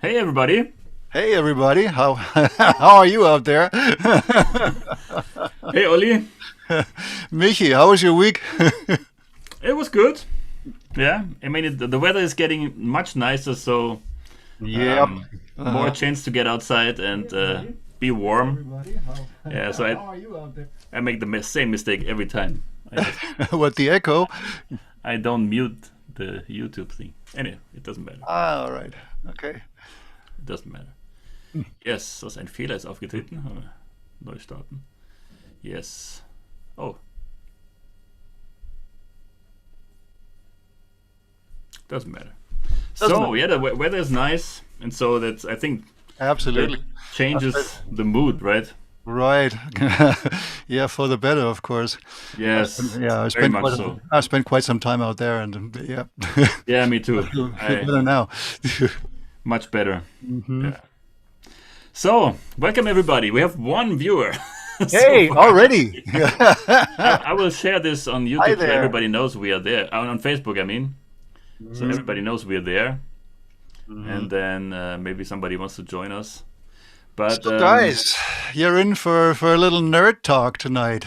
Hey everybody. Hey everybody, how how are you out there? Hey Ollie. Michi, how was your week? It was good. Yeah, I mean the weather is getting much nicer, so Yep. um, more Uh-huh. chance to get outside and be Hey warm. everybody, Yeah, so how are you out there? I make the same mistake every time. I just What the echo? I don't mute the YouTube thing. Anyway, it doesn't matter. Ah, all right. Okay. It doesn't matter. Yes, also ein Fehler ist aufgetreten. Neu starten. Yes. Oh, doesn't matter. Doesn't So matter. yeah, the weather is nice, and so that's I think that Absolutely. changes the mood, right? Right. Yeah, for the better, of course. Yes, Yeah, very much so. I spent quite some time out there, and yeah, Yeah, me I too. feel I better now. much better. Hmm. Yeah. So welcome everybody. We have one viewer so Hey, far. already. I will share this on Hi YouTube so there. everybody knows we are there. On Facebook, I mean, so Mhm. everybody knows we are there. Mhm. And then maybe somebody wants to join us. But So, guys, you're in for a little nerd talk tonight.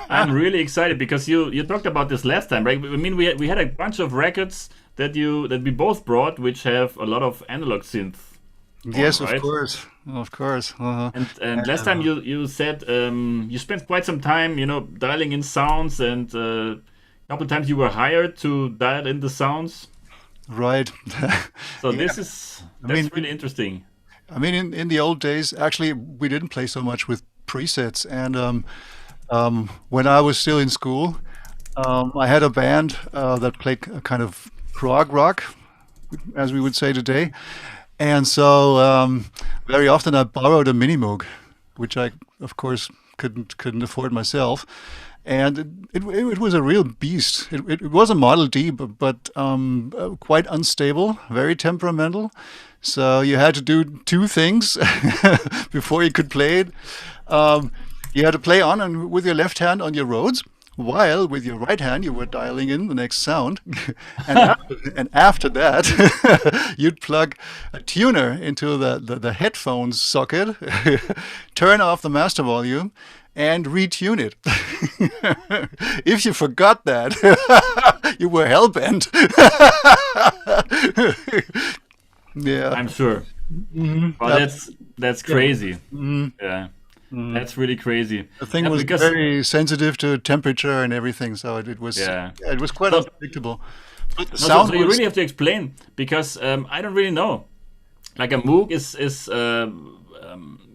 I'm really excited because you talked about this last time, right? I mean, we had a bunch of records that we both brought, which have a lot of analog synth on, Yes, of right? course, of course. Uh-huh. And last time you said you spent quite some time, dialing in sounds, and a couple times you were hired to dial in the sounds. Right. So Yeah. I that's mean, really interesting. in the old days, actually, we didn't play so much with presets. And when I was still in school, I had a band that played a kind of prog rock, as we would say today. And so very often I borrowed a Minimoog, which I, of course, couldn't afford myself. And it was a real beast. It was a Model D, but quite unstable, very temperamental. So you had to do two things before you could play it. Um, you had to play on and with your left hand on your Rhodes, while with your right hand you were dialing in the next sound. And after that, you'd plug a tuner into the headphones socket, turn off the master volume, and retune it. If you forgot that, you were hellbent. Yeah. I'm sure. Well, Yeah. that's Yeah. crazy. Mhm. Yeah, Mhm. that's really crazy. The thing Yeah, was because very sensitive to temperature and everything, so it was yeah. yeah, it was quite So unpredictable. But the no, so, sound so you was really have to explain because I don't really know. Like a Moog is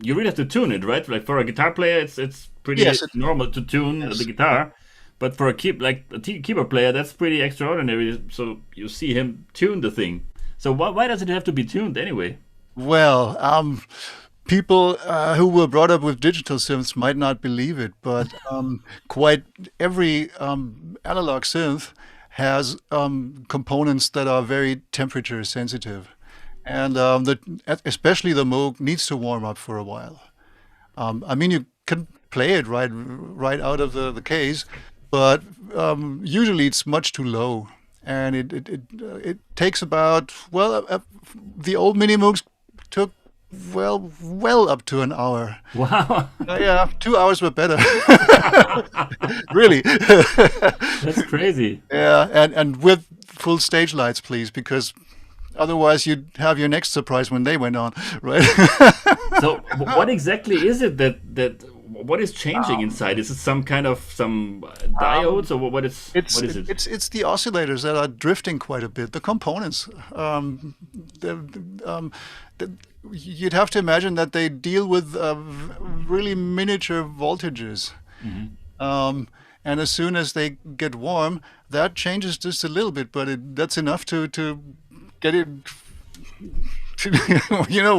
you really have to tune it, right? Like for a guitar player, it's pretty yes, normal to tune the yes. guitar, but for a keyboard player, that's pretty extraordinary. So you see him tune the thing. So why does it have to be tuned anyway? Well, people who were brought up with digital synths might not believe it, but quite every analog synth has components that are very temperature sensitive, and especially the Moog needs to warm up for a while. I mean, you can play it right out of the case, but usually it's much too low, and it takes about the old mini Moogs took well up to an hour. Wow, Yeah, 2 hours were better. Really. that's crazy. Yeah, and with full stage lights, please, because otherwise you'd have your next surprise when they went on, right? So what exactly is it that what is changing inside? Is it some kind of some Um, diodes or It's what is it? it's the oscillators that are drifting quite a bit. The components, the, you'd have to imagine that they deal with really miniature voltages, Hmm. um, and as soon as they get warm, that changes just a little bit, but that's enough to get it.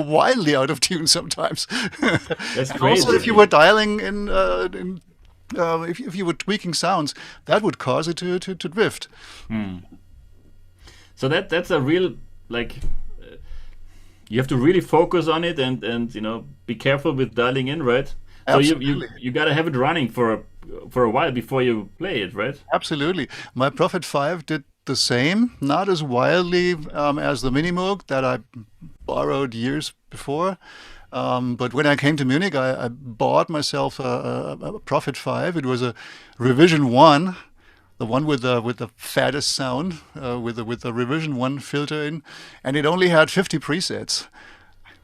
Wildly out of tune sometimes. That's And also, if you crazy. were dialing in if you were tweaking sounds, that would cause it to drift. Hmm. So that's a real like you have to really focus on it and be careful with dialing in, right? So Absolutely. you gotta have it running for a while before you play it, right? Absolutely. My Prophet 5 did the same, not as wildly as the Minimoog that I borrowed years before. But when I came to Munich, I bought myself a Prophet 5. It was a revision 1, the one with the fattest sound, with the revision 1 filter in, and it only had 50 presets,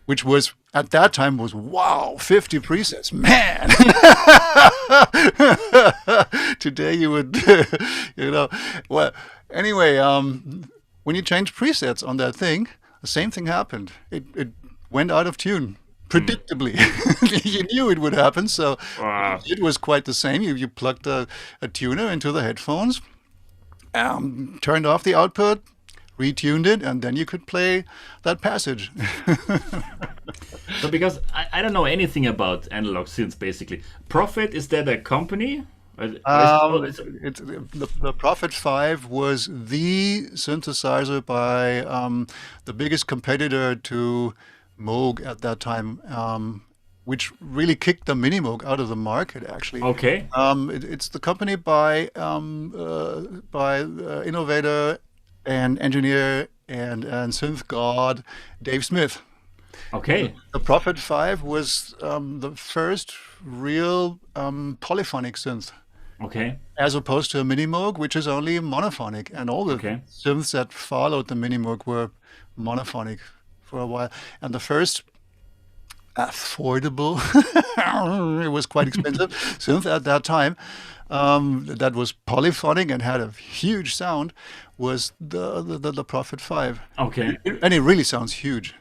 which was at that time was wow, 50 presets, man. Today you would, well, anyway, when you change presets on that thing, the same thing happened. It went out of tune. Predictably, you knew it would happen, so it was quite the same. You plugged a tuner into the headphones, turned off the output, retuned it, and then you could play that passage. So because I don't know anything about analog synths, basically. Prophet, is that a company? The Prophet 5 was the synthesizer by the biggest competitor to Moog at that time, which really kicked the Mini Moog out of the market. Actually, okay. It's the company by innovator and engineer and synth god Dave Smith. Okay. The Prophet 5 was the first real polyphonic synth. Okay. As opposed to a Mini Moog, which is only monophonic, and all the synths that followed the Mini Moog were monophonic for a while. And the first affordable, it was quite expensive, synth at that time, that was polyphonic and had a huge sound, was the Prophet 5. Okay. And it really sounds huge.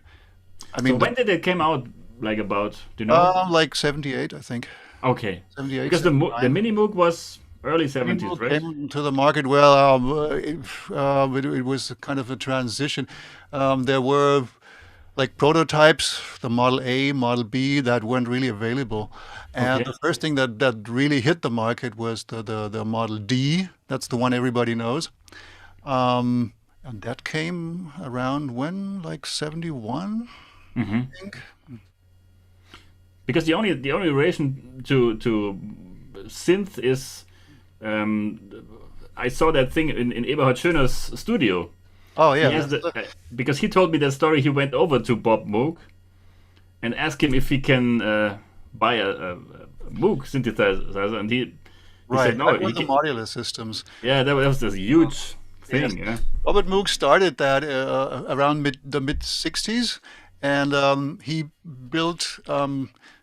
I mean, so when did it came out? Like about, do you know? Like 78, I think. Okay. 78. Because the Mini Moog was early 70s, right? Came to the market. Well, it was kind of a transition. There were like prototypes, the Model A, Model B, that weren't really available. And the first thing that really hit the market was the Model D. That's the one everybody knows. And that came around when, like 71, I think. Because the only relation to synth is, I saw that thing in Eberhard Schöner's studio. Oh yeah, because he told me that story. He went over to Bob Moog and asked him if he can buy a Moog synthesizer, and he said no. That was the modular systems. Yeah, that was this huge thing. Yes. Yeah. Robert Moog started that around the mid '60s, and he built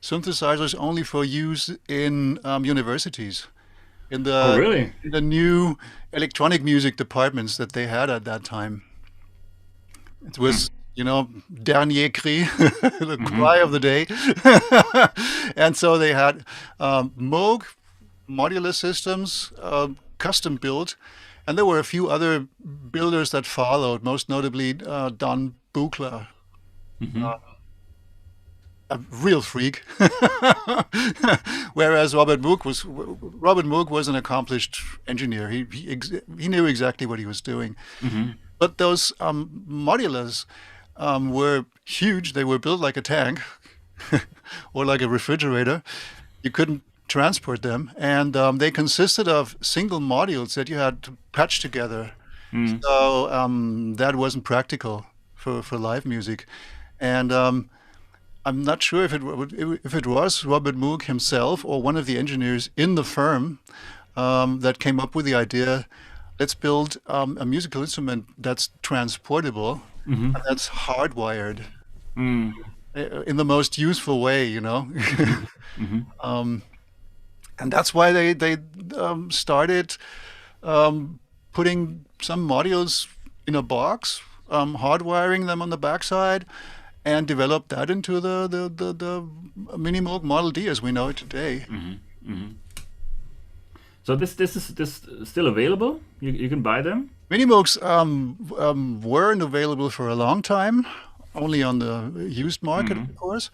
synthesizers only for use in universities. In the new electronic music departments that they had at that time. It was, dernier cri, the cry of the day. And so they had Moog modular systems, custom built, and there were a few other builders that followed, most notably Don Buchler. A real freak, whereas Robert Moog was an accomplished engineer. He knew exactly what he was doing. But those modulars were huge. They were built like a tank or like a refrigerator. You couldn't transport them, and they consisted of single modules that you had to patch together. So that wasn't practical for live music, and I'm not sure if it was Robert Moog himself or one of the engineers in the firm that came up with the idea. Let's build a musical instrument that's transportable and that's hardwired in the most useful way, and that's why they started putting some modules in a box, hardwiring them on the backside, and developed that into the Mini Moog Model D as we know it today. So this is still available? You can buy them? Mini Moogs weren't available for a long time, only on the used market, of course.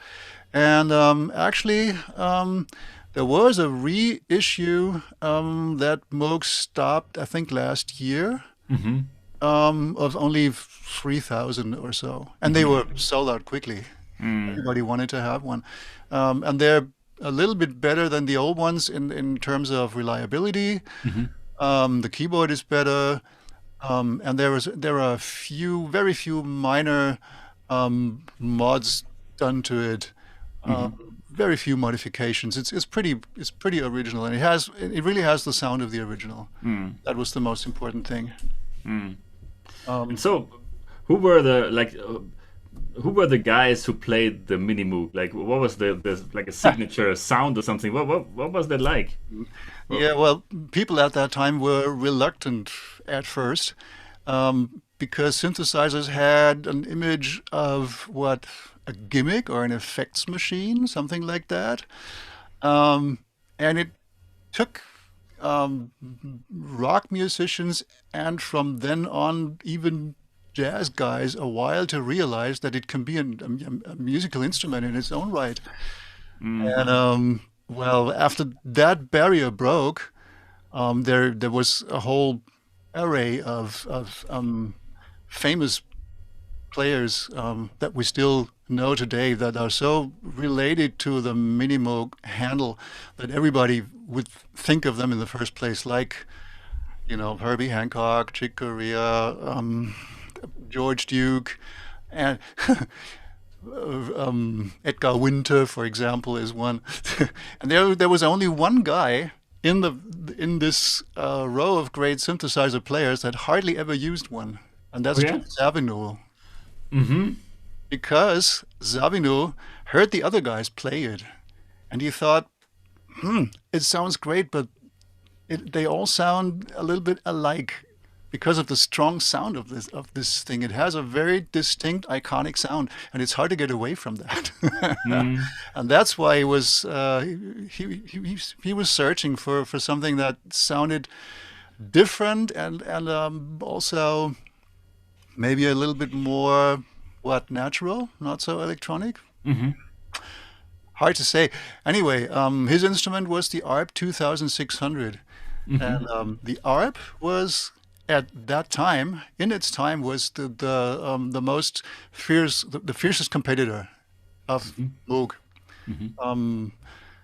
And actually, there was a reissue that Moog stopped, I think, last year. Of only 3,000 or so, and they were sold out quickly. Everybody wanted to have one, and they're a little bit better than the old ones in terms of reliability. The keyboard is better, and there are very few minor mods done to it. Hmm. Very few modifications. It's pretty original, and it really has the sound of the original. Mm. That was the most important thing. Mm. And Um, so, who were the guys who played the mini Moog? Like, what was the like a signature sound or something? What was that like? Well, yeah, well, people at that time were reluctant at first, because synthesizers had an image of what a gimmick or an effects machine, something like that. Um, and it took um, rock musicians and from then on even jazz guys a while to realize that it can be a musical instrument in its own right. And mm-hmm. well, after that barrier broke, there was a whole array of famous players that we still know today that are so related to the Minimoog handle that everybody would think of them in the first place, like Herbie Hancock, Chick Corea, George Duke, and Edgar Winter, for example, is one. And there was only one guy in this row of great synthesizer players that hardly ever used one, and Oh that's yeah. John Savino, Mm-hmm. because Savino heard the other guys play it, and he thought, it sounds great, but they all sound a little bit alike because of the strong sound of this thing. It has a very distinct, iconic sound, and it's hard to get away from that. Mm-hmm. And that's why he was searching for something that sounded different and also maybe a little bit more natural, not so electronic. Mm-hmm. Hard to say. Anyway, his instrument was the ARP 2600. Mm-hmm. And the ARP was at that time, in its time, was the most fierce, the fiercest competitor of Moog. Mm-hmm. Um,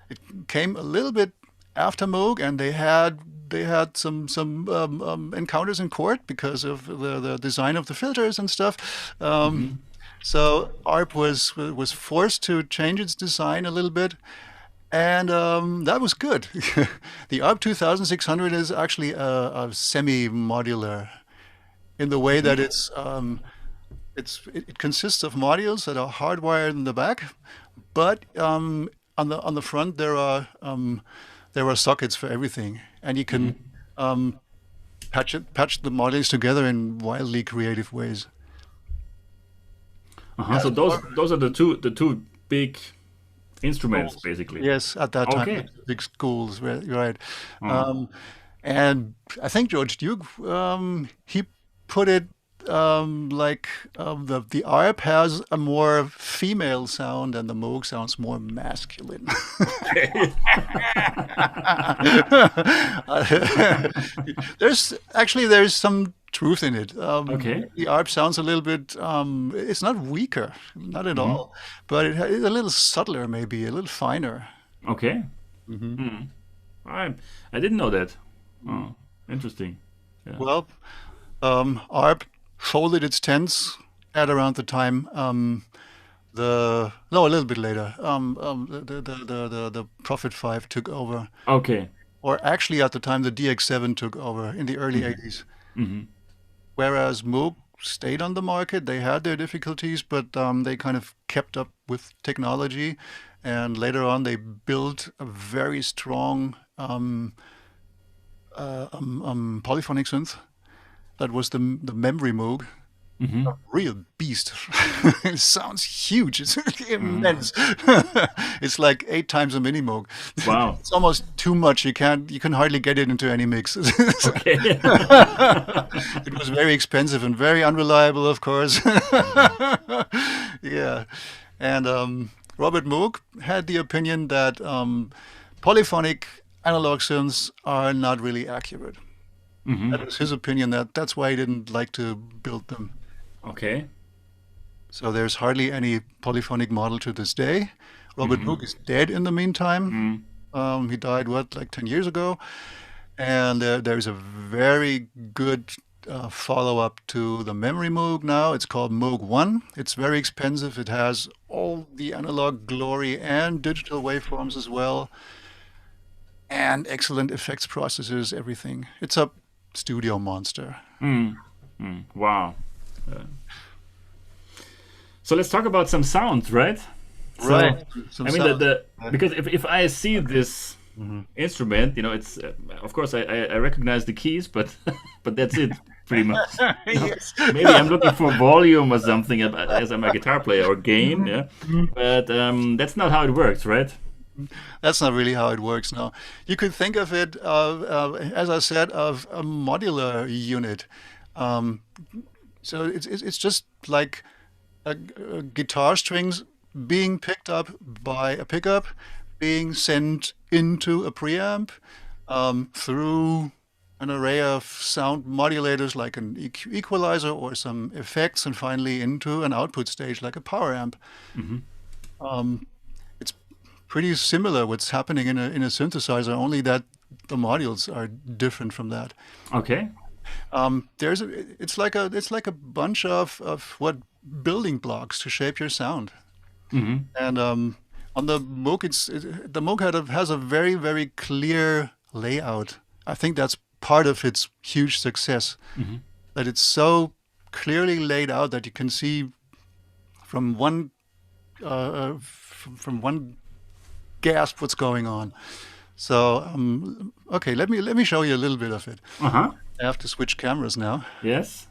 it came a little bit after Moog, and they had some encounters in court because of the design of the filters and stuff. Mm-hmm. So ARP was forced to change its design a little bit, and that was good. The ARP 2600 is actually a semi-modular in the way that it consists of modules that are hardwired in the back, but on the front there are sockets for everything, and you can Mm-hmm. um, patch the modules together in wildly creative ways. Uh-huh. Yeah, So those are the two big instruments schools. basically. Yes, at that time, Okay. big schools, right? Uh, Um, and I think George Duke, he put it like the ARP has a more female sound, and the Moog sounds more masculine. okay. There's some truth in it. Okay. The ARP sounds a little bit. It's not weaker, not at Mm-hmm. all, but it's a little subtler, maybe a little finer. Okay. Hmm. Mm. I didn't know that. Oh, interesting. Yeah. Well, ARP folded its tents at around the time the no, a little bit later. The Prophet 5 took over, Okay. or actually at the time the DX7 took over in the early Mm-hmm. 80s. Mm-hmm. Whereas Moog stayed on the market. They had their difficulties, but they kind of kept up with technology. And later on, they built a very strong polyphonic synth. That was the memory Moog. Mm-hmm. A real beast. It sounds huge. It's Uh, immense. It's like 8 times a mini Moog. wow. It's almost too much. You can hardly get it into any mix. Okay. It was very expensive and very unreliable, of course. Mm-hmm. Yeah. And Robert Moog had the opinion that polyphonic analog synths are not really accurate. Mm-hmm. That was his opinion. That's why he didn't like to build them. Okay. So there's hardly any polyphonic model to this day. Robert Mm-hmm. Moog is dead in the meantime. Mm. He died, what, like 10 years ago? And there's a very good follow-up to the memory Moog now. It's called Moog 1. It's very expensive. It has all the analog glory and digital waveforms as well, and excellent effects processors, everything. It's a studio monster. Wow. Uh, so let's talk about some sounds, right? So, Right. Some I mean, sound. because if I see this instrument, it's of course I recognize the keys, but but that's it pretty much. Yes. Maybe I'm looking for volume or something as I'm a guitar player or gain, yeah. But that's not how it works, right? That's not really how it works now. You could think of it, as I said, of a modular unit. Um, so it's just like a guitar strings being picked up by a pickup, being sent into a preamp through an array of sound modulators like an equalizer or some effects, and finally into an output stage like a power amp. Um, it's pretty similar what's happening in a synthesizer, only that the modules are different from that. Okay. It's like a bunch of what building blocks to shape your sound. And on the Moog, the Moog has a very, very clear layout. I think that's part of its huge success, that it's so clearly laid out that you can see from one from one gasp what's going on. So okay, let me show you a little bit of it. Uh-huh. I have to switch cameras now. Yes.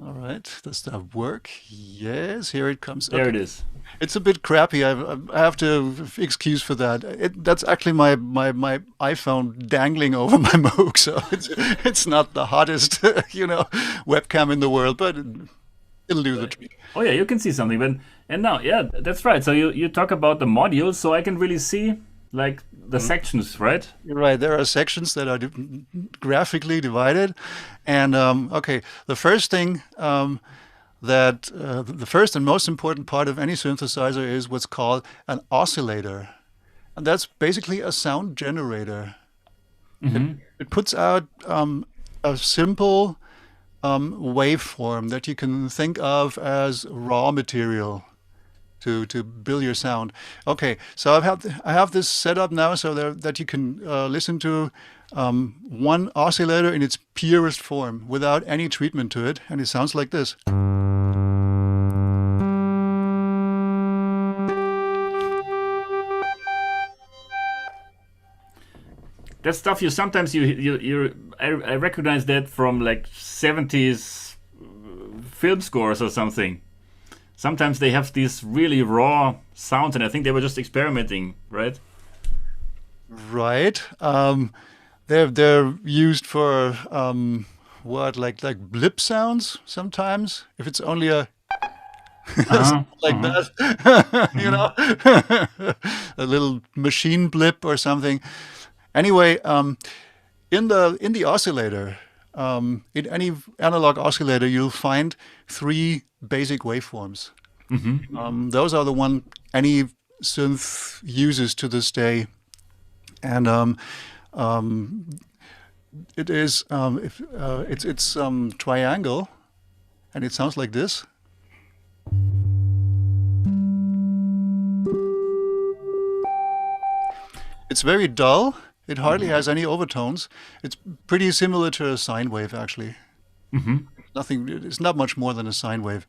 All right, does that work? Yes, here it comes. There it Okay. is. It's a bit crappy. I have to excuse for that. That's actually my iPhone dangling over my Moog, so it's not the hottest webcam in the world, but it'll do the trick. Oh yeah, you can see something. But and now, yeah, that's right. So you talk about the modules, so I can really see like the sections, right? You're right. There are sections that are graphically divided, and okay, the first thing the first and most important part of any synthesizer is what's called an oscillator, and that's basically a sound generator. It puts out a simple waveform that you can think of as raw material to build your sound. Okay, so I have this set up now so that you can listen to one oscillator in its purest form without any treatment to it, and it sounds like this. That stuff you sometimes I recognize that from like 70s film scores or something. Sometimes they have these really raw sounds, and I think they were just experimenting, right? Right. They're used for what like blip sounds sometimes. If it's only a like that, a little machine blip or something. Anyway, in the oscillator, in any analog oscillator, you'll find three basic waveforms. Those are the one any synth uses to this day, and it is it's triangle, and it sounds like this. It's very dull. It hardly has any overtones. It's pretty similar to a sine wave, actually. Nothing. It's not much more than a sine wave.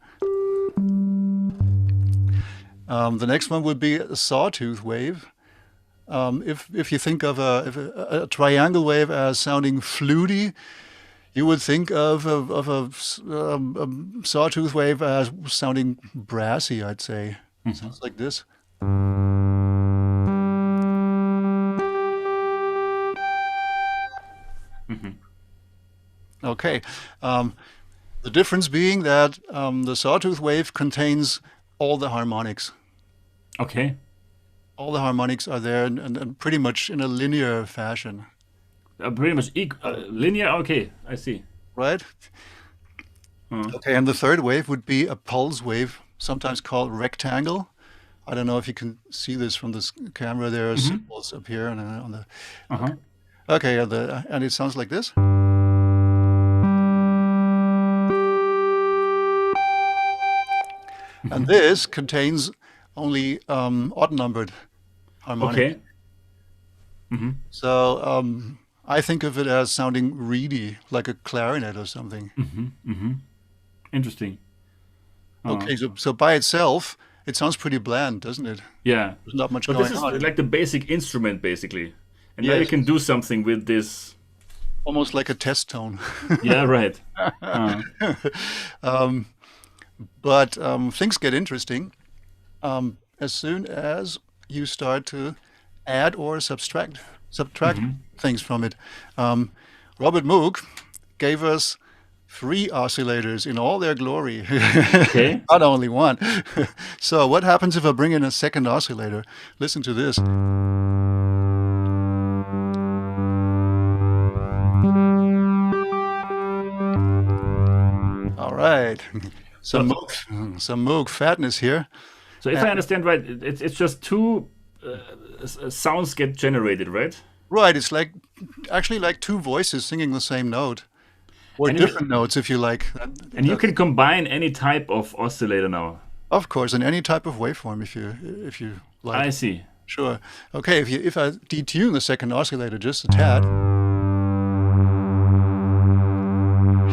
The next one would be a sawtooth wave. If you think of a triangle wave as sounding fluty, you would think of a sawtooth wave as sounding brassy, I'd say. Sounds like this. Okay. The difference being that the sawtooth wave contains all the harmonics. Okay. All the harmonics are there and pretty much in a linear fashion. Pretty much linear. Okay, I see. Right? Okay, and the third wave would be a pulse wave, sometimes called rectangle. I don't know if you can see this from this camera. There are symbols up here on the. Uh-huh. Okay, and it sounds like this. And this contains only odd-numbered harmonics. Okay. Mm-hmm. So I think of it as sounding reedy, like a clarinet or something. Mm-hmm. Mm-hmm. Interesting. Okay, so by itself, it sounds pretty bland, doesn't it? Yeah. There's not much But going this is on. like the basic instrument, basically. And now you Yes. can do something with this. Almost like a test tone. Yeah, right. But things get interesting as soon as you start to add or subtract things from it. Robert Moog gave us 3 oscillators in all their glory, Okay. not only one. So what happens if I bring in a second oscillator? Listen to this. All right. Some Moog fatness here. So if I understand right, it's just two sounds get generated, right? Right, it's actually like 2 voices singing the same note. Or And different notes, if you like. And you can combine any type of oscillator now. Of course, in any type of waveform, if you like. I see. Sure. Okay, if I detune the second oscillator just a tad,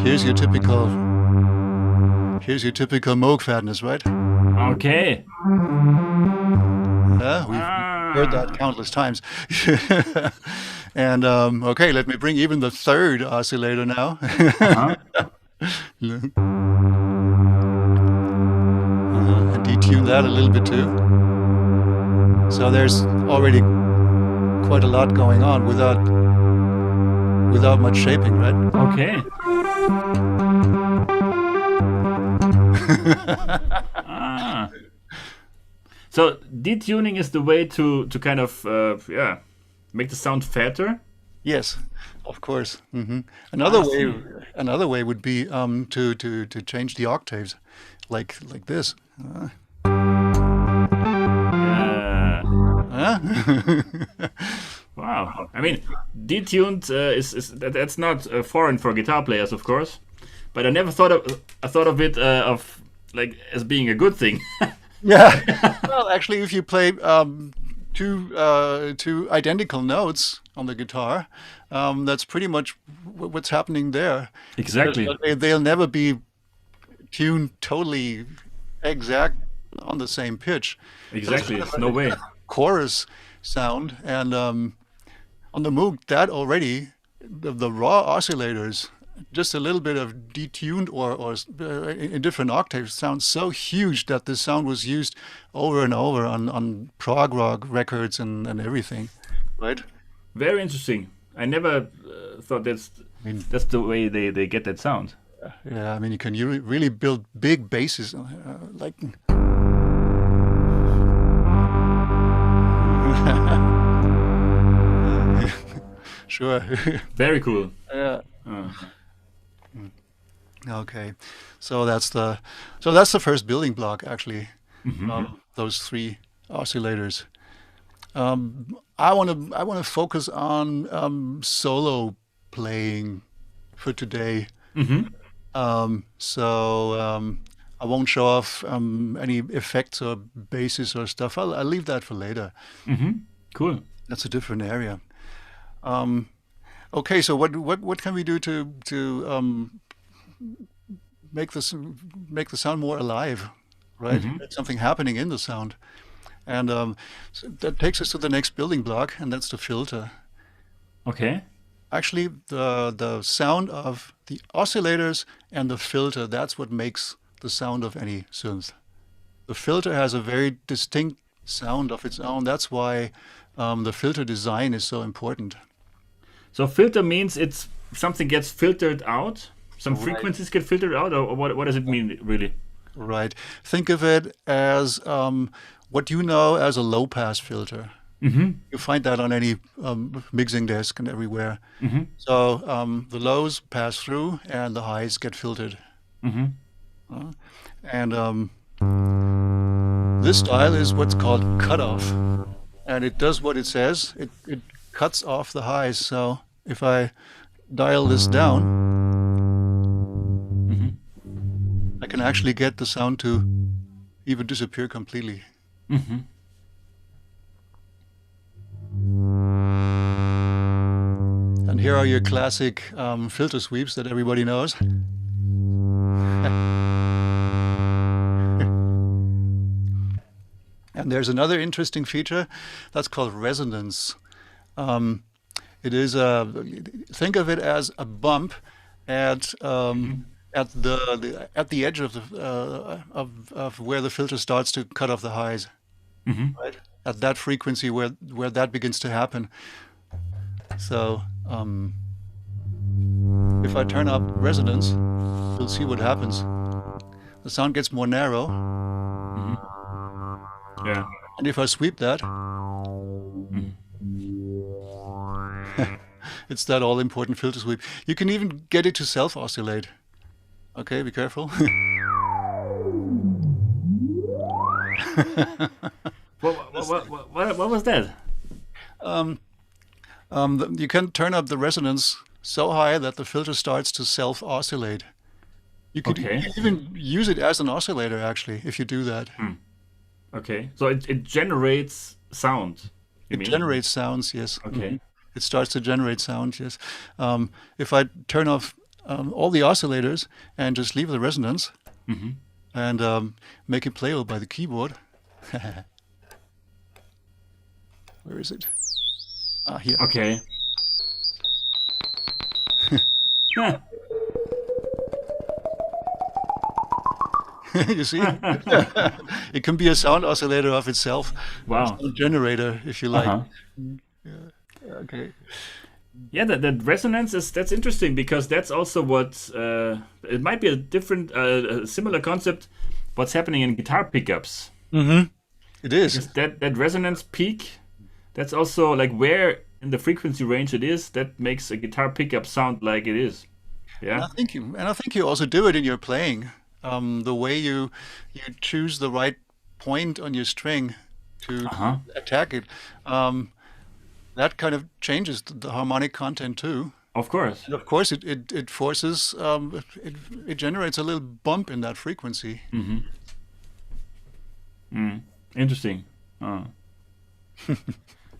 here's your typical Moog fatness, right? Okay. We've heard that countless times. And okay, let me bring even the third oscillator now. Uh-huh. And detune that a little bit too. So there's already quite a lot going on without much shaping, right? Okay. Ah. So detuning is the way to kind of make the sound fatter. Yes, of course. see. Another way would be to change the octaves, like this. Yeah. Huh? Wow. I mean, detuned that's not foreign for guitar players, of course. But I never thought of it of like as being a good thing. Yeah. Well, actually, if you play two identical notes on the guitar, that's pretty much what's happening there. Exactly. They'll never be tuned totally exact on the same pitch. Exactly. It's no way. Chorus sound, and on the Moog, that already the raw oscillators, just a little bit of detuned or in different octaves, sounds so huge that the sound was used over and over on prog rock records and everything, right? Very interesting. I never thought that's the way they get that sound. Yeah, I mean, you can really build big basses like. Sure. Very cool. Yeah. Uh, Okay, so that's the first building block, actually. Those 3 oscillators. I want to focus on solo playing for today. So I won't show off any effects or basses or stuff. I'll leave that for later. Cool. That's a different area. Okay, so what can we do to make the sound more alive, right? There's something happening in the sound, and so that takes us to the next building block, and that's the filter. Okay. Actually, the sound of the oscillators and the filter, that's what makes the sound of any synth. The filter has a very distinct sound of its own. That's why the filter design is so important. So filter means it's something gets filtered out. Some Right. frequencies get filtered out, or what does it mean really? Right. Think of it as what you know as a low-pass filter. You find that on any mixing desk and everywhere. So the lows pass through and the highs get filtered. And This style is what's called cutoff, and it does what it says. It cuts off the highs. So if I dial this down, Hmm. I can actually get the sound to even disappear completely. Hmm. And here are your classic filter sweeps that everybody knows. And there's another interesting feature that's called resonance. Um, it is think of it as a bump at at the edge of the of where the filter starts to cut off the highs, Hmm. right? At that frequency where that begins to happen. So if I turn up resonance, you'll see what happens. The sound gets more narrow, Hmm. Yeah. and if I sweep that, Mm. it's that all-important filter sweep. You can even get it to self-oscillate. Okay, be careful. What was that? um, you can turn up the resonance so high that the filter starts to self-oscillate. You could Okay. even use it as an oscillator, actually, if you do that. Okay. So it generates sound, you It mean? generates sounds, yes. Okay. It starts to generate sound, yes. If I turn off all the oscillators and just leave the resonance Hmm. and make it playable by the keyboard. Where is it? Ah, here. Okay. You see? It can be a sound oscillator of itself, a Wow. sound generator, if you like. Uh-huh. Okay. Yeah, that resonance that's interesting because that's also what it might be a different, a similar concept. What's happening in guitar pickups? Mm-hmm. It is. Because that resonance peak, that's also like where in the frequency range it is. That makes a guitar pickup sound like it is. And Yeah. I think you also do it in your playing. The way you choose the right point on your string to Uh huh. attack it. That kind of changes the harmonic content too. Of course. And of course, it forces, it generates a little bump in that frequency. Mm-hmm. Interesting.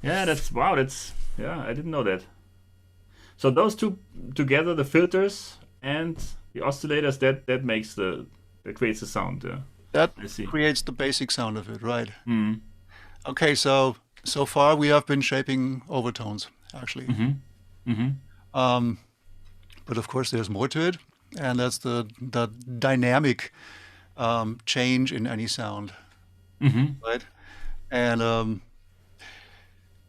Yeah, that's wow. That's yeah. I didn't know that. So those two together, the filters and the oscillators, that makes that creates the sound. Yeah, That I see. creates the basic sound of it, right? Mm. Okay, so far we have been shaping overtones, actually. Mm-hmm. Mm-hmm. Um, but of course, there's more to it, and that's the dynamic change in any sound, Mm-hmm. right? And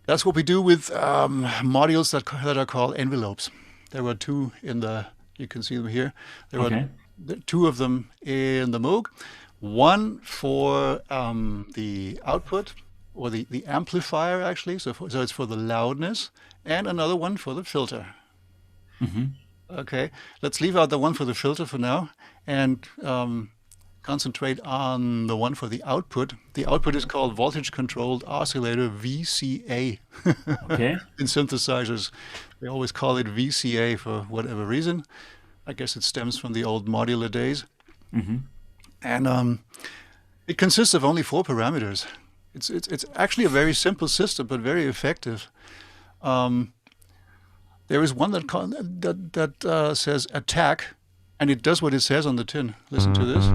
that's what we do with modules that are called envelopes. There were two in the, you can see them here. There were Okay. two of them in the Moog. One for the output, or the amplifier, actually. So it's for the loudness, and another one for the filter. Mm-hmm. Okay, let's leave out the one for the filter for now, and concentrate on the one for the output. The output is called voltage controlled oscillator, VCA. Okay. In synthesizers, they always call it VCA for whatever reason. I guess it stems from the old modular days. Mm-hmm. And it consists of only 4 parameters. It's actually a very simple system, but very effective. There is one that says attack, and it does what it says on the tin. Listen to this.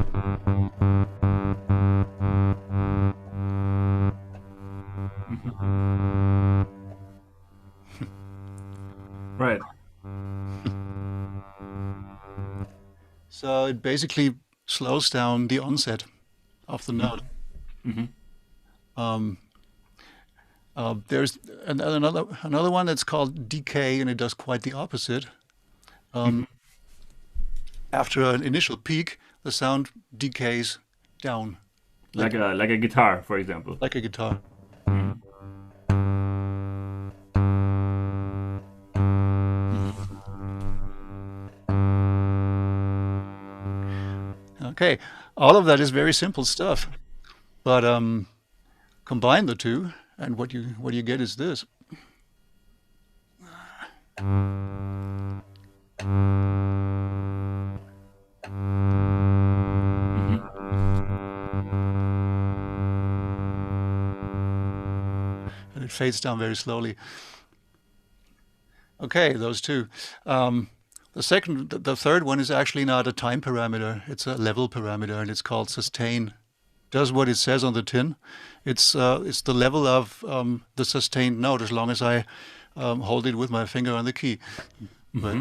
Right. So it basically slows down the onset of the note. Mm-hmm. There's another one that's called decay, and it does quite the opposite. After an initial peak, the sound decays down Like a guitar, for example. like a guitar. Okay, all of that is very simple stuff. But combine the two, and what you get is this. And it fades down very slowly. Okay, those two. The third one is actually not a time parameter; it's a level parameter, and it's called sustain. Does what it says on the tin. It's the level of the sustained note as long as I hold it with my finger on the key. But,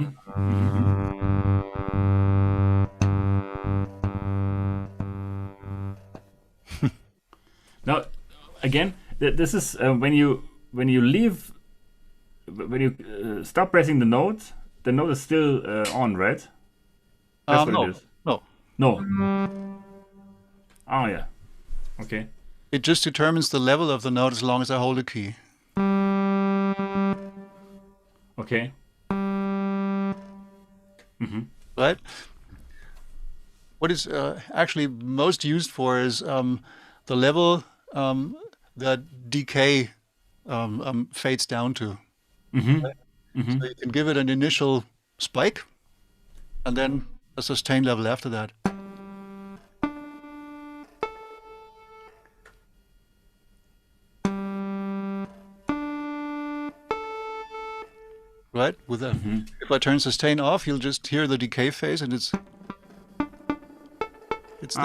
Now, again, this is when you stop pressing the note is still on, right? That's what no, it is. no. No. Oh yeah. Okay. It just determines the level of the note as long as I hold the key. Okay. Right? What is actually most used for is the level that decay fades down to. Right? So you can give it an initial spike and then a sustained level after that. Right? With that, if I turn sustain off, you'll just hear the decay phase, and it's this.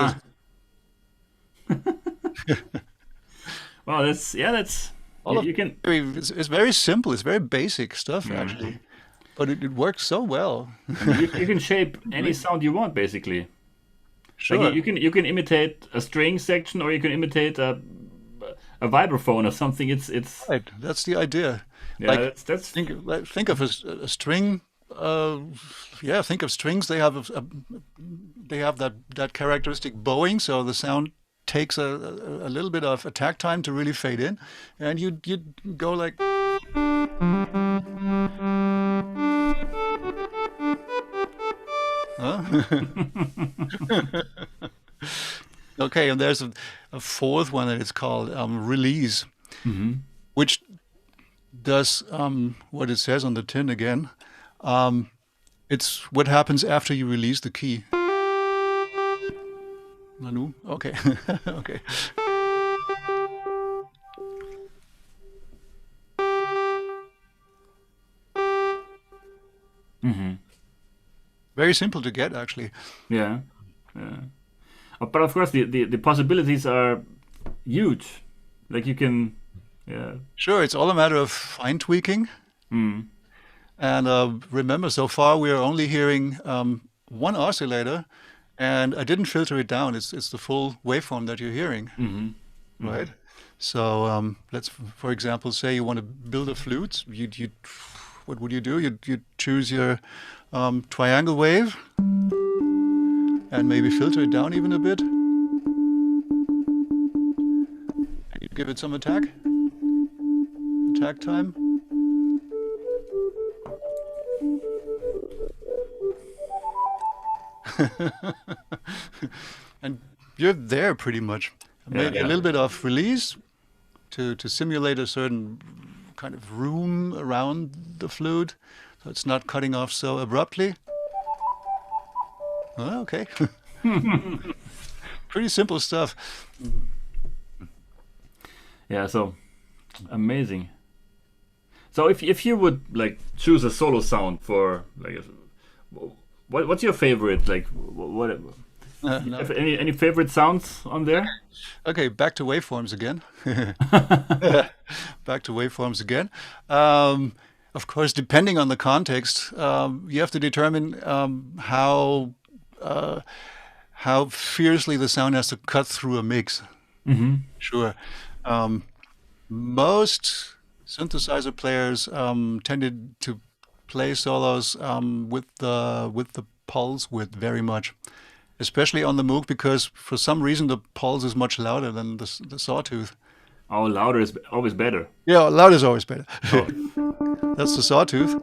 Well, that's you can. It's very simple. It's very basic stuff actually, but it works so well. You can shape any sound you want, basically. Sure. Like you can imitate a string section, or you can imitate a vibraphone or something. It's Right. That's the idea. yeah. That's Think of a string. Think of strings. They have that characteristic bowing, so the sound takes a little bit of attack time to really fade in, and you go like. Huh? Okay, and there's a fourth one that it's called release, which does what it says on the tin again. It's what happens after you release the key. Manu? Okay. Okay. Very simple to get, actually. yeah. But of course, the possibilities are huge. Like you can, yeah. Sure, it's all a matter of fine tweaking. And remember, so far we are only hearing one oscillator, and I didn't filter it down. It's the full waveform that you're hearing, right? So let's, for example, say you want to build a flute. What would you do? You'd choose your triangle wave, and maybe filter it down even a bit. You give it some attack time. And you're there pretty much. Maybe a little bit of release to simulate a certain kind of room around the flute, so it's not cutting off so abruptly. Oh, okay. Pretty simple stuff. Yeah, so amazing. So if you would like choose a solo sound for like what's your favorite, like what No. have any favorite sounds on there? Okay, back to waveforms again. Back to waveforms again. Of course, depending on the context, you have to determine how fiercely the sound has to cut through a mix. Sure. Most synthesizer players tended to play solos with the pulse width very much, especially on the Moog, because for some reason the pulse is much louder than the sawtooth. Oh, louder is always better. Yeah, loud is always better. Oh. That's the sawtooth,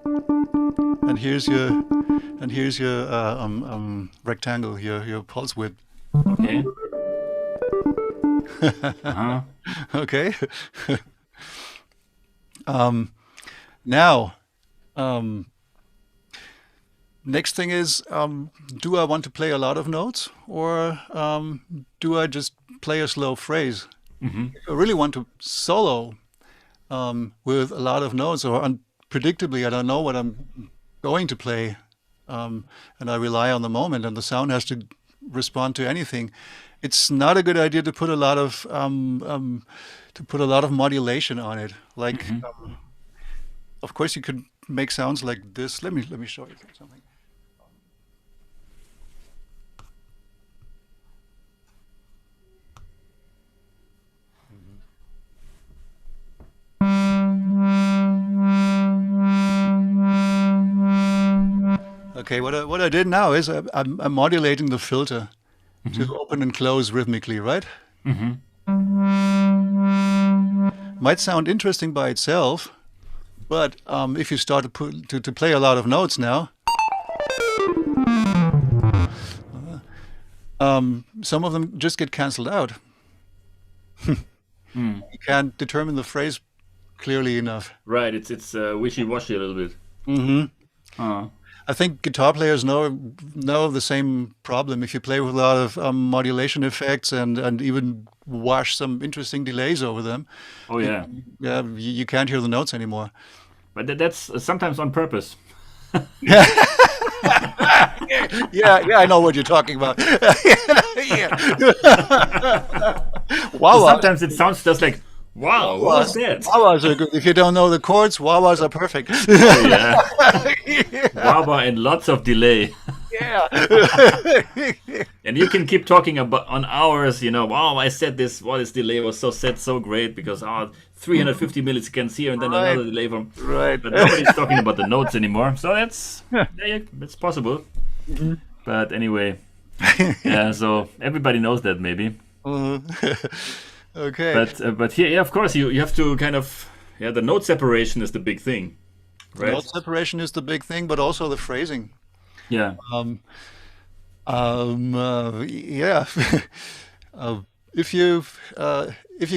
and here's your rectangle, your pulse width. Okay. Uh-huh. Okay. Now, next thing is, do I want to play a lot of notes, or do I just play a slow phrase? If I really want to solo with a lot of notes, or unpredictably, I don't know what I'm going to play, and I rely on the moment, and the sound has to respond to anything. It's not a good idea to put a lot of modulation on it. Like, of course, you could make sounds like this. Let me show you something. Okay, what I did now is I'm modulating the filter to open and close rhythmically, right? Might sound interesting by itself, but if you start to play a lot of notes now, some of them just get cancelled out. You can't determine the phrase clearly enough. Right. It's wishy-washy a little bit. I think guitar players know the same problem. If you play with a lot of modulation effects and even wash some interesting delays over them, Oh yeah. you can't hear the notes anymore. But that's sometimes on purpose. Yeah, I know what you're talking about. Yeah. Wow. Sometimes it sounds just like, wow, what was that? Wah-wahs are good. If you don't know the chords, wah-wahs are perfect. Oh, yeah. Wah-wah and lots of delay. Yeah. And you can keep talking about on hours, wow, I said this, this delay was so great because 350 milliseconds here and then Right. another delay from. Right. But nobody's talking about the notes anymore. So that's possible. But anyway, yeah, so everybody knows that maybe. Okay. But here, yeah, of course, you have to kind of, the note separation is the big thing, right? Note separation is the big thing, but also the phrasing. Yeah. Yeah. If you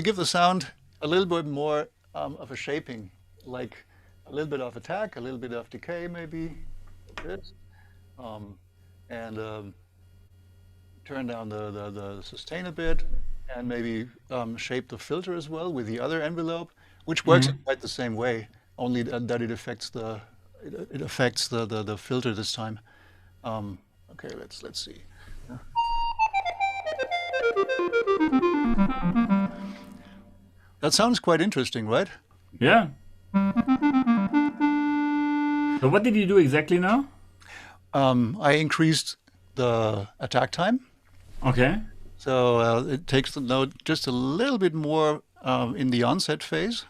give the sound a little bit more of a shaping, like a little bit of attack, a little bit of decay, maybe, like this, and turn down the sustain a bit, and maybe shape the filter as well with the other envelope, which works in quite the same way, only that it affects the filter this time. Okay, let's see. That sounds quite interesting, right? Yeah. So what did you do exactly now? I increased the attack time, Okay. so it takes the note just a little bit more in the onset phase.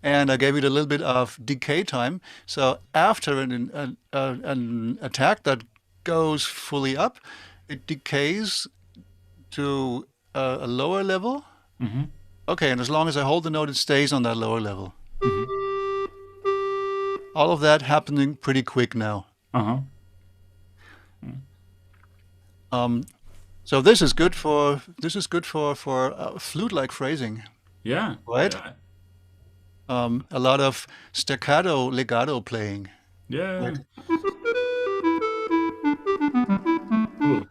And I gave it a little bit of decay time. So after an attack that goes fully up, it decays to a lower level. Okay, and as long as I hold the note, it stays on that lower level. All of that happening pretty quick now. So this is good for flute-like phrasing, Yeah. right? A lot of staccato, legato playing. Yeah. Cool.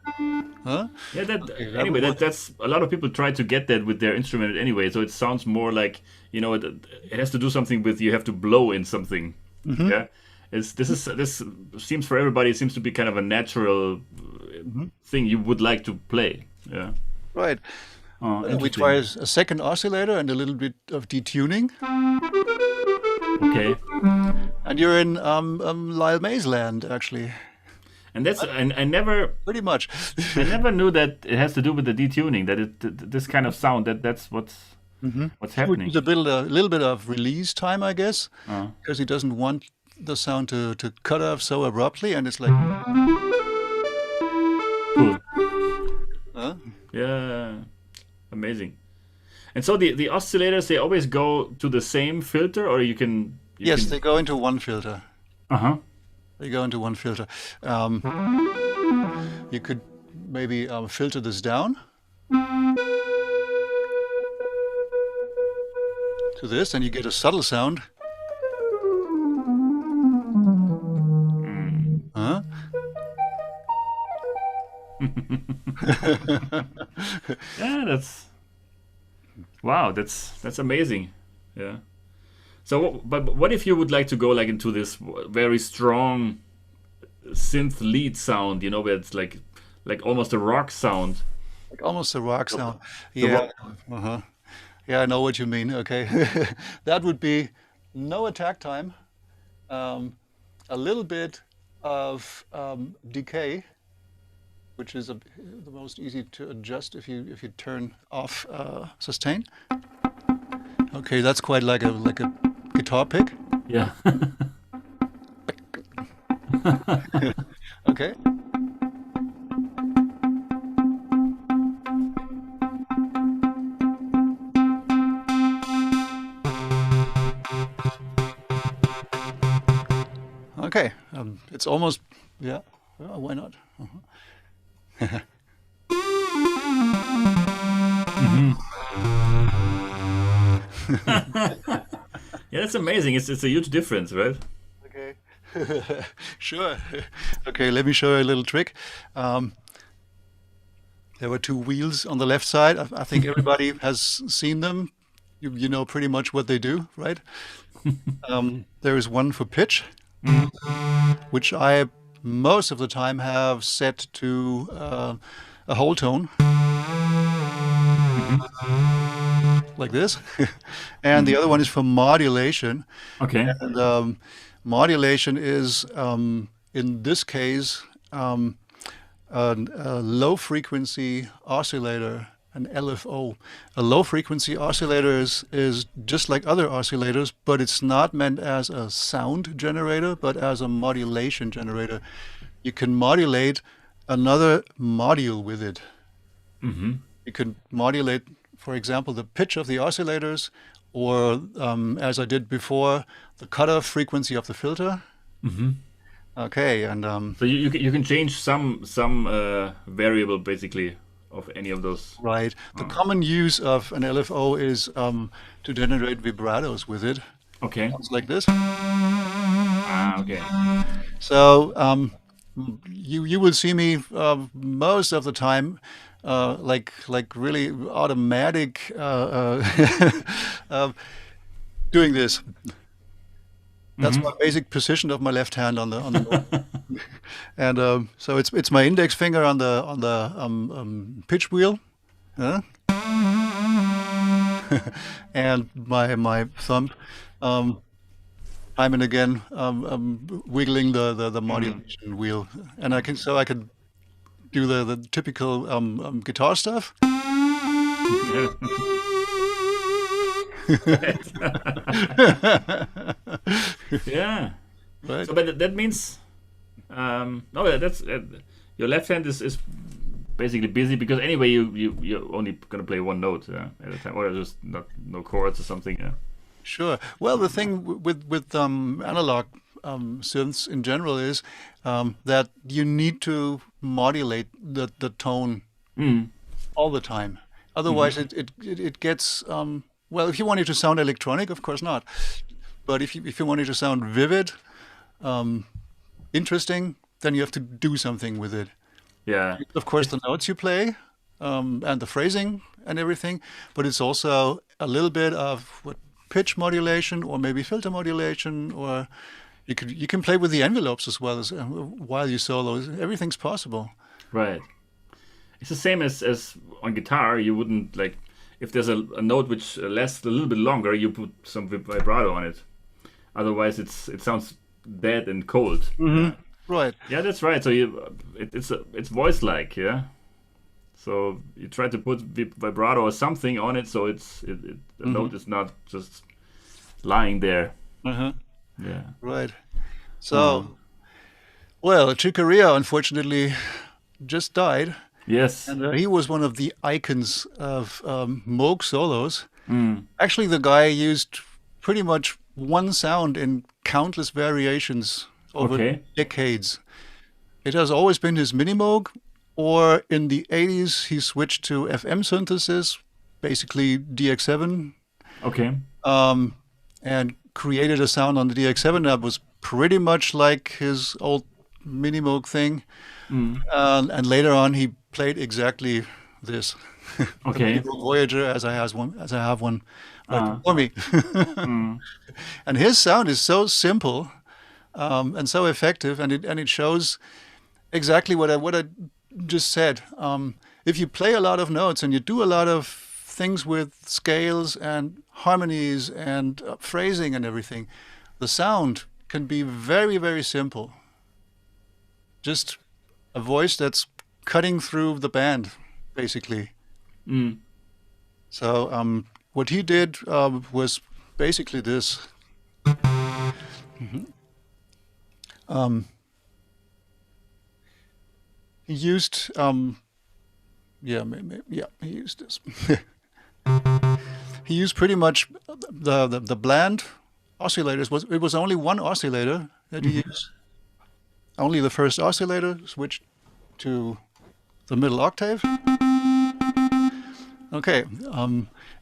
Huh? Yeah, Okay, anyway, that's a lot of people try to get that with their instrument anyway, so it sounds more like, it has to do something with, you have to blow in something. Yeah. This seems for everybody, it seems to be kind of a natural thing you would like to play. Yeah. Right. Oh, It interesting. requires a second oscillator and a little bit of detuning. Okay. And you're in Lyle Mays land, actually. And that's I never Pretty much. I never knew that it has to do with the detuning, that this kind of sound, that's what's happening. There's a little bit of release time, I guess, because he doesn't want the sound to cut off so abruptly, and it's like, Cool. huh? Yeah. Amazing. And so the oscillators, they always go to the same filter, or you can Yes, they go into one filter. Uh-huh. They go into one filter. You could maybe filter this down. to this, and you get a subtle sound. Huh? Yeah, wow, that's amazing. Yeah. So, but what if you would like to go like into this very strong synth lead sound? You know, where it's like almost a rock sound. Like almost a rock sound. The Yeah. rock. Uh-huh. Yeah, I know what you mean. Okay. That would be no attack time, a little bit of decay, which is the most easy to adjust if you turn off sustain. Okay, that's quite like a guitar pick. Yeah. Okay. Okay, it's almost, yeah, why not? Yeah, that's amazing. It's a huge difference, right? Okay. Sure. Okay, let me show you a little trick. There were two wheels on the left side. I think everybody has seen them. You know pretty much what they do, right? There is one for pitch, which I most of the time have set to a whole tone, like this. And the other one is for modulation. Okay. And modulation is, in this case, a low frequency oscillator, an LFO. A low frequency oscillator is just like other oscillators, but it's not meant as a sound generator, but as a modulation generator. You can modulate another module with it. You can modulate, for example, the pitch of the oscillators, or as I did before, the cutoff frequency of the filter. Okay, and So you can change some variable basically of any of those. right. The common use of an LFO is to generate vibratos with it. Okay. Sounds like this. Okay. So you will see me most of the time like really automatic doing this. That's my basic position of my left hand on the note. And so it's my index finger on the pitch wheel, and my thumb, time and again wiggling the modulation wheel, and I can do the typical guitar stuff. Yeah. Right. So, but that means, no, that's your left hand is basically busy because anyway you're only gonna play one note at a time, or just no chords or something. Yeah. Sure. Well, the thing with analog synths in general is that you need to modulate the tone all the time. Otherwise, it gets well. If you want it to sound electronic, of course not. But if you want it to sound vivid, interesting, then you have to do something with it. Yeah. Of course, the notes you play and the phrasing and everything, but it's also a little bit of pitch modulation or maybe filter modulation, or you can play with the envelopes as well as while you solo. Everything's possible. Right. It's the same as on guitar. You wouldn't like if there's a note which lasts a little bit longer, you put some vibrato on it. Otherwise, it sounds dead and cold. Right. Yeah, that's right. So it's voice like, yeah. So you try to put vibrato or something on it, so the note is not just lying there. Yeah. Right. So, well, Chick Corea unfortunately just died. Yes. And he was one of the icons of Moog solos. Actually, the guy used pretty much one sound in countless variations over decades. It has always been his mini Moog, or in the 80s he switched to FM synthesis, basically DX7, Okay. And created a sound on the DX7 that was pretty much like his old Mini Moog thing. And later on, he played exactly this. The Okay. Mini Moog Voyager, as I have one right Uh, before me. And his sound is so simple and so effective, and it shows exactly what I just said. If you play a lot of notes and you do a lot of things with scales and harmonies and phrasing and everything, the sound can be very, very simple. Just a voice that's cutting through the band, basically. So what he did was basically this. He used, he used this. He used pretty much the bland oscillators. It was only one oscillator that he used. Only the first oscillator switched to the middle octave. Okay,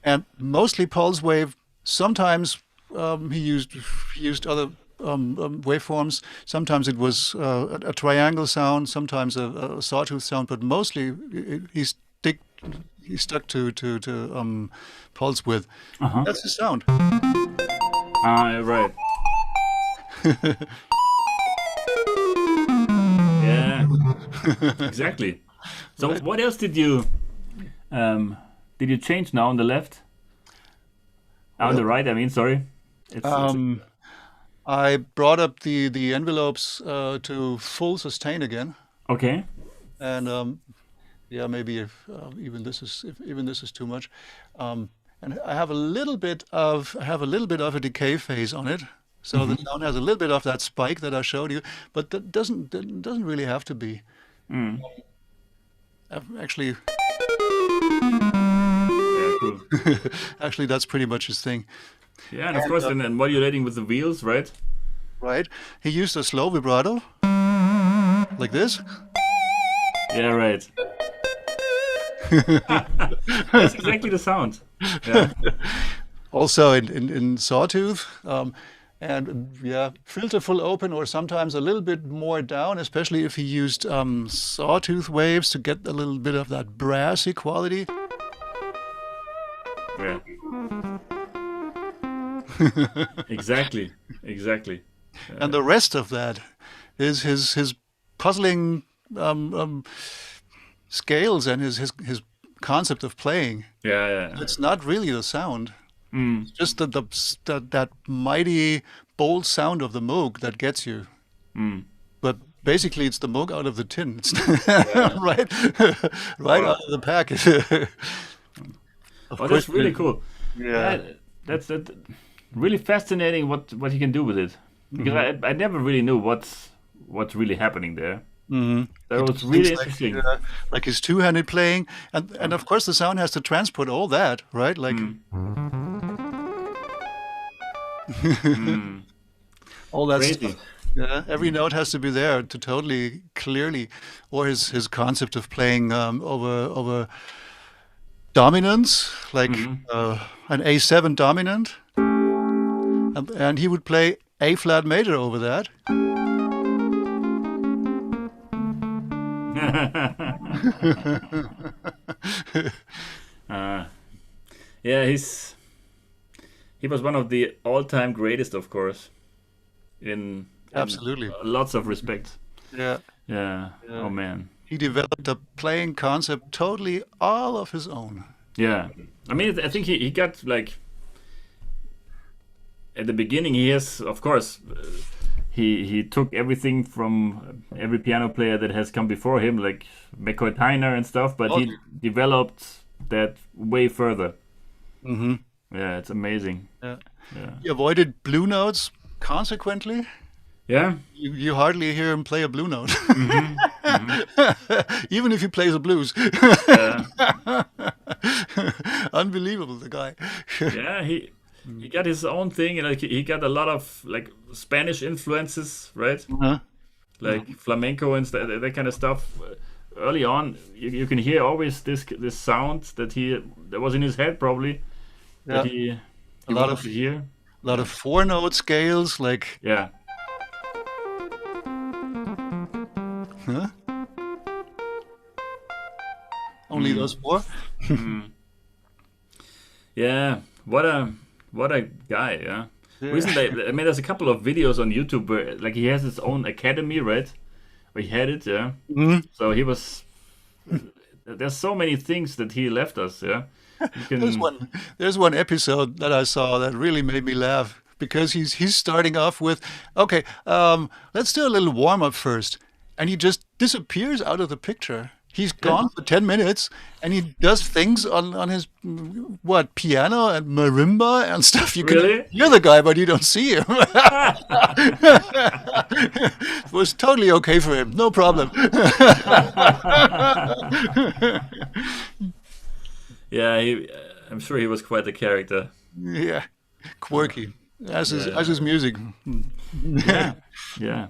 and mostly pulse wave. Sometimes he used other waveforms. Sometimes it was a triangle sound. Sometimes a sawtooth sound. But mostly he stuck to pulse width. That's his sound. Right. Yeah. Exactly. So what else did you change now on the left? On the right, I mean, sorry. I brought up the envelopes to full sustain again. Okay. And maybe if even this is too much, and I have a little bit of a decay phase on it, so the sound has a little bit of that spike that I showed you, but that doesn't really have to be. Actually, Cool. actually, that's pretty much his thing. Yeah, and of course, and then modulating with the wheels, right? Right? He used a slow vibrato, like this. Yeah, right. That's exactly the sound. Yeah. Also in sawtooth, and filter full open, or sometimes a little bit more down, especially if he used sawtooth waves to get a little bit of that brassy quality. Yeah. Exactly. And the rest of that is his puzzling scales and his concept of playing. Yeah. It's not really the sound. It's just that mighty bold sound of the Moog that gets you. But basically, it's the Moog out of the tin. It's right out of the pack. That's really cool. Yeah. That's really fascinating what you can do with it, because I never really knew what's really happening there. That was really interesting. Like his two-handed playing, and of course the sound has to transport all that, right? Like all that Crazy. stuff. Yeah, every note has to be there to totally clearly, or his concept of playing over dominance, like an A7 dominant, and he would play A flat major over that. Yeah, he was one of the all-time greatest, of course, in Absolutely lots of respects. Yeah. Oh man. He developed a playing concept totally all of his own. Yeah, I mean, I think he got, like, at the beginning, he has, of course, he took everything from every piano player that has come before him, like Haselsteiner and stuff, but he developed that way further. Yeah, it's amazing. Yeah. He avoided blue notes consequently. Yeah. You hardly hear him play a blue note. Even if he plays the blues. Unbelievable, the guy. Yeah, he got his own thing, and like he got a lot of like Spanish influences, right? Like flamenco and that kind of stuff. Early on, you can hear always this sound that was in his head, probably. That he A lot wanted of to hear? four-note scales, like Yeah. huh? Only those four? Yeah. What a guy, yeah. Yeah. Recently, I mean, there's a couple of videos on YouTube where, like, he has his own academy, right? Or he had it, yeah. Mhm. So he was. There's so many things that he left us, yeah. You can. There's one episode that I saw that really made me laugh because he's starting off with, okay, let's do a little warm up first, and he just disappears out of the picture. He's gone for 10 minutes and he does things on his piano and marimba and stuff. You can Really? hear the guy, but you don't see him. It was totally okay for him, no problem. Yeah, I'm sure he was quite a character. Yeah, quirky as his music. Yeah, yeah,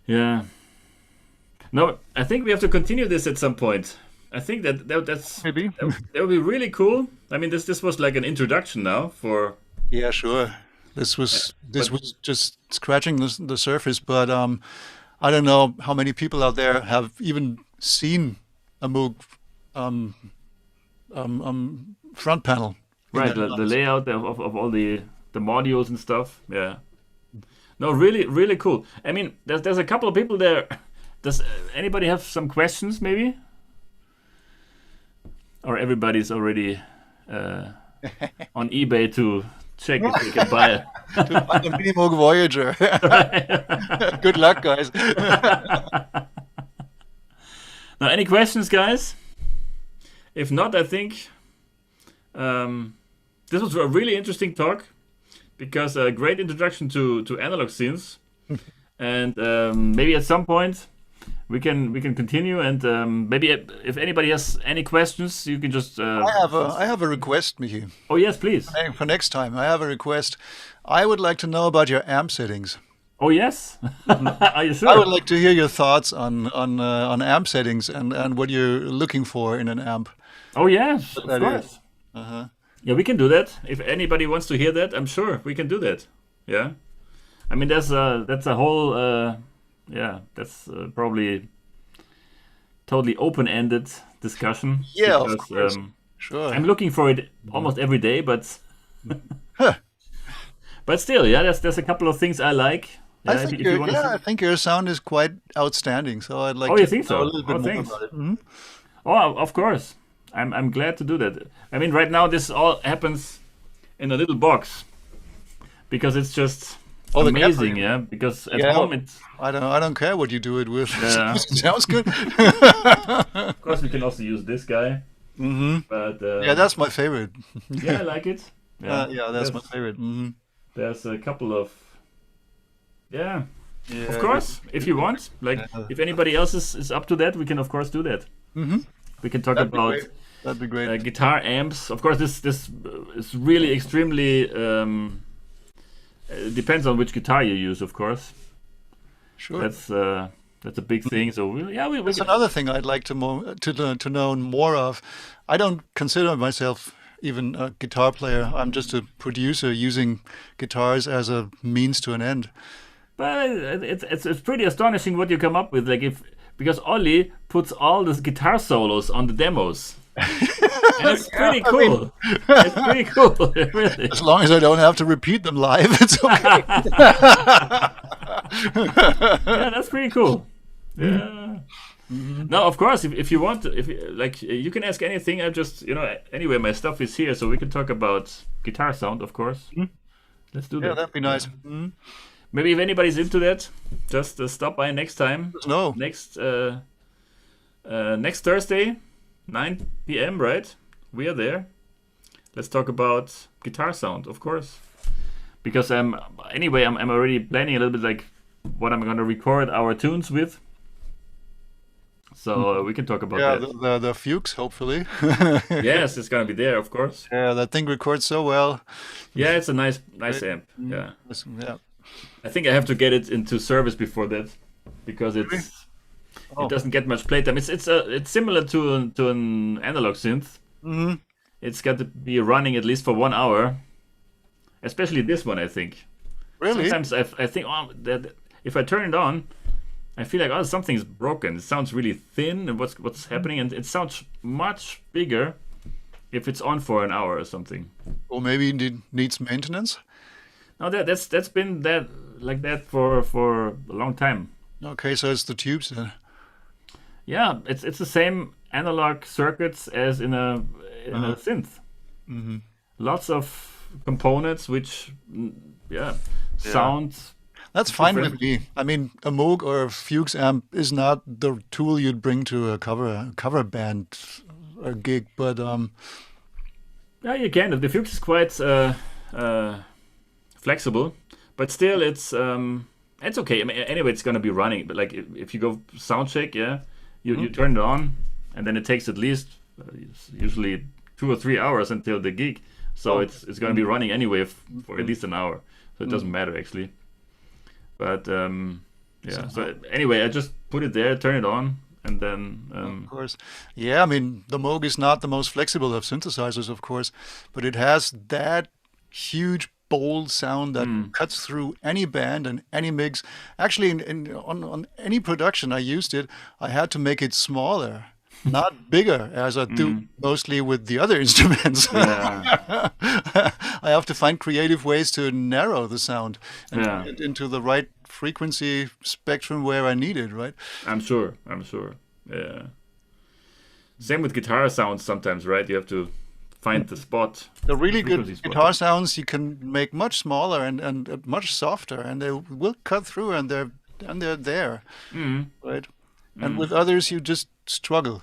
yeah. No, I think we have to continue this at some point. I think that's Maybe. that would be really cool. I mean, this was like an introduction now for. Yeah, sure. This was just scratching the surface, but I don't know how many people out there have even seen a Moog front panel. in Right, their the lives. layout of all the modules and stuff. Yeah. No, really, really cool. I mean, there's a couple of people there. Does anybody have some questions, maybe? Or everybody's already on eBay to check if they can buy it. To find a mini Moog Voyager. Good luck, guys. Now, any questions, guys? If not, I think this was a really interesting talk because a great introduction to analog synths, and maybe at some point we can continue. And maybe if anybody has any questions, you can just. I have a request, Michi. Oh yes, please. Hey, for next time, I have a request. I would like to know about your amp settings. Oh yes. Are you sure? I would like to hear your thoughts on amp settings and what you're looking for in an amp. Oh yes, of that course. is. Uh-huh. Yeah, we can do that. If anybody wants to hear that, I'm sure we can do that. Yeah. I mean, that's a whole. That's probably totally open-ended discussion. Yeah, of because, course. Sure. I'm looking for it almost every day, but Huh. but still, yeah, there's a couple of things I like. I Yeah, think if you want to. I think your sound is quite outstanding. So I'd like Oh, to you think so? know a little bit Oh, more thanks. about it. Mhm. Oh, of course. I'm glad to do that. I mean, right now this all happens in a little box because it's just Oh, the amazing, camper. yeah. Because at Yeah. home, it's I don't care what you do it with. Yeah. Sounds good. of course we can also use this guy, Hmm. but Yeah, that's my favorite. yeah, I like it. Yeah, that's my There's- favorite. Hmm. There's a couple of yeah. Yeah, Of course, if you want, like Yeah. if anybody else is up to that, we can of course do that. Hmm. We can talk That'd be about great. That'd be great. guitar amps. Of course, this is really extremely depends on which guitar you use, of course. Sure. That's a big thing. So we That's can, another thing I'd like to know more of. I don't consider myself even a guitar player. I'm just a producer using guitars as a means to an end. but it's pretty astonishing what you come up with. Like because Ollie puts all the guitar solos on the demos. And it's pretty I mean- cool. It's pretty cool, really. As long as I don't have to repeat them live, it's okay. Yeah, that's pretty cool. Yeah. No, of course. If you want, if you- like, you can ask anything. I just, anyway, my stuff is here, so we can talk about guitar sound, of course. Let's do Yeah, that. that'd be nice. Mhm. Maybe if anybody's into that, just stop by next time. No. Next Thursday, 9 p.m. Right? We are there. Let's talk about guitar sound, of course. Because I'm already planning a little bit like what I'm gonna record our tunes with. So we can talk about Yeah, that. the Fuchs, hopefully. Yes, it's gonna be there, of course. Yeah, that thing records so well. Yeah, it's a nice amp. Yeah, Yeah. I think I have to get it into service before that because it Oh. doesn't get much playtime. It's similar to an analog synth. Hmm. it's got to be running at least for 1 hour. Especially this one, I think. Really? Sometimes I think, oh, that if I turn it on, I feel like, oh, something's broken. It sounds really thin, and what's happening, and it sounds much bigger if it's on for an hour or something. Or maybe it needs maintenance. No, that's been like that for a long time. Okay, so it's the tubes then. Yeah, it's the same analog circuits as in a synth. Mm-hmm. Lots of components which, sound. That's fine different. with me. I mean, a Moog or a Fuchs amp is not the tool you'd bring to a cover band gig, but Yeah, you can. The Fuchs is quite flexible, but still, it's okay. I mean, anyway, it's gonna be running. But like, if you go sound check, you turn it on, and then it takes at least usually 2 or 3 hours until the gig. So it's gonna be running anyway for at least an hour. So it doesn't matter actually. But So anyway, I just put it there, turn it on, and then. Of course, yeah. I mean, the Moog is not the most flexible of synthesizers, of course, but it has that huge, bold sound that cuts through any band and any mix. Actually, on any production I used it, I had to make it smaller, not bigger, as I do mostly with the other instruments. Yeah. I have to find creative ways to narrow the sound and get into the right frequency spectrum where I need it, right? I'm sure. Yeah. Same with guitar sounds sometimes, right? You have to find the spot. The really good frequency spot. guitar sounds you can make much smaller and much softer, and they will cut through, and they're there, right? And with others, you just struggle.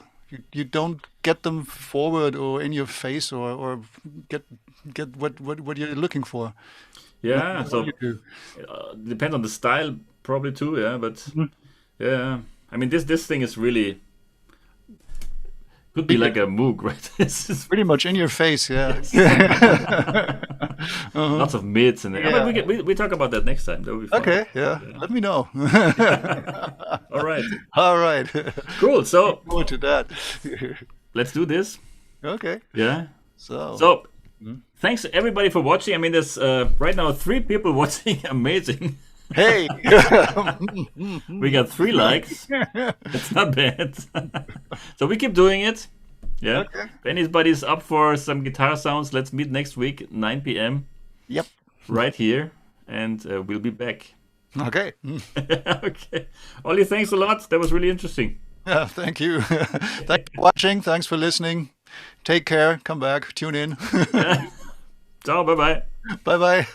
You don't get them forward or in your face or get what you're looking for. Yeah, What so do you do? depends on the style probably too. Yeah, but yeah, I mean this thing is really could be like a Moog, right? This is Pretty much in your face, yeah. lots of mids and but we talk about that next time. That will be fun. Okay, yeah. Let me know. All right. All right. Cool. So Forward to that. let's do this. Okay. Yeah. So Thanks everybody for watching. I mean, there's right now 3 people watching. Amazing. hey. We got 3 likes. It's not bad. So we keep doing it. Yeah. Okay. If anybody's up for some guitar sounds, let's meet next week, 9 p.m. Yep. right here, and we'll be back. Okay. Okay. Ollie, thanks a lot. That was really interesting. Yeah, thank you. Thanks for watching. Thanks for listening. Take care. Come back. Tune in. Ciao. Bye-bye. Bye-bye.